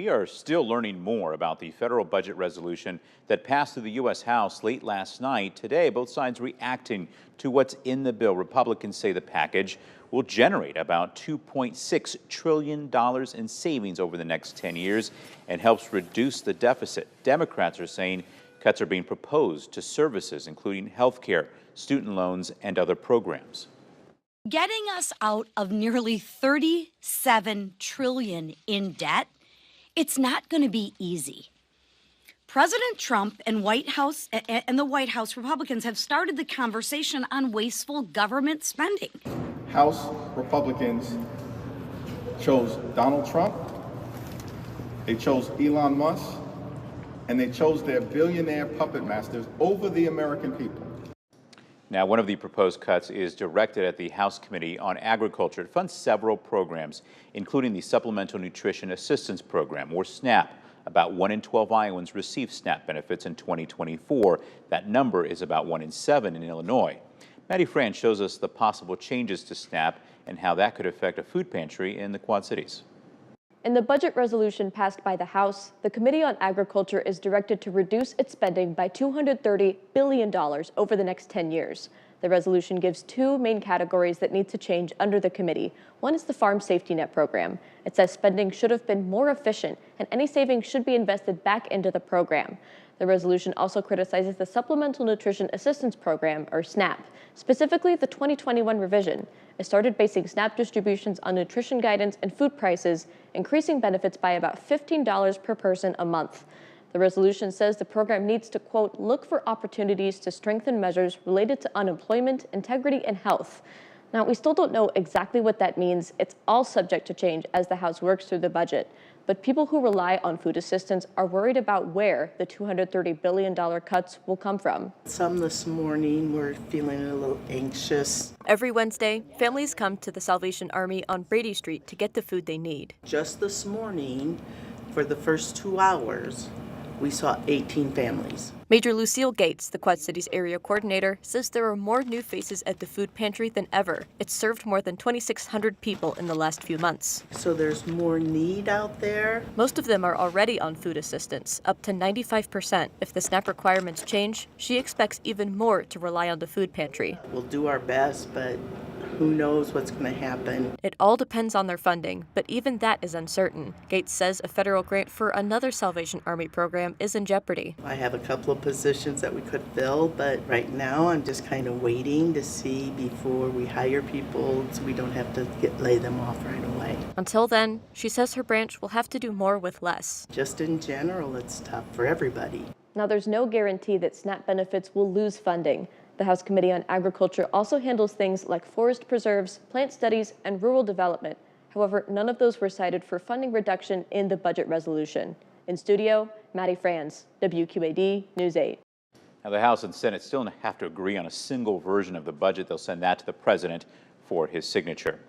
We are still learning more about the federal budget resolution that passed through the U.S. House late last night. Today, both sides reacting to what's in the bill. Republicans say the package will generate about $2.6 trillion in savings over the next 10 years and helps reduce the deficit. Democrats are saying cuts are being proposed to services, including health care, student loans, and other programs. Getting us out of nearly $37 trillion in debt, it's not going to be easy. President Trump and the White House Republicans have started the conversation on wasteful government spending. House Republicans chose Donald Trump, they chose Elon Musk, and they chose their billionaire puppet masters over the American people. Now, one of the proposed cuts is directed at the House Committee on Agriculture. It funds several programs, including the Supplemental Nutrition Assistance Program, or SNAP. About 1 in 12 Iowans receive SNAP benefits in 2024. That number is about 1 in 7 in Illinois. Maddie Franz shows us the possible changes to SNAP and how that could affect a food pantry in the Quad Cities. In the budget resolution passed by the House, the Committee on Agriculture is directed to reduce its spending by $230 billion over the next 10 years. The resolution gives two main categories that need to change under the committee. One is the Farm Safety Net program. It says spending should have been more efficient and any savings should be invested back into the program. The resolution also criticizes the Supplemental Nutrition Assistance Program, or SNAP, specifically the 2021 revision. It started basing SNAP distributions on nutrition guidance and food prices, increasing benefits by about $15 per person a month. The resolution says the program needs to, quote, look for opportunities to strengthen measures related to unemployment, integrity, and health. Now, we still don't know exactly what that means. It's all subject to change as the House works through the budget. But people who rely on food assistance are worried about where the $230 billion cuts will come from. Some this morning were feeling a little anxious. Every Wednesday, families come to the Salvation Army on Brady Street to get the food they need. Just this morning, for the first 2 hours, we saw 18 families. Major Lucille Gates, the Quad Cities area coordinator, says there are more new faces at the food pantry than ever. It's served more than 2,600 people in the last few months. So there's more need out there. Most of them are already on food assistance, up to 95%. If the SNAP requirements change, she expects even more to rely on the food pantry. We'll do our best, but who knows what's going to happen. It all depends on their funding, but even that is uncertain. Gates says a federal grant for another Salvation Army program is in jeopardy. I have a couple of positions that we could fill, but right now I'm just kind of waiting to see before we hire people so we don't have to lay them off right away. Until then, she says her branch will have to do more with less. Just in general, it's tough for everybody. Now, there's no guarantee that SNAP benefits will lose funding. The House Committee on Agriculture also handles things like forest preserves, plant studies, and rural development. However, none of those were cited for funding reduction in the budget resolution. In studio, Maddie Franz, WQAD News 8. Now, the House and Senate still have to agree on a single version of the budget. They'll send that to the president for his signature.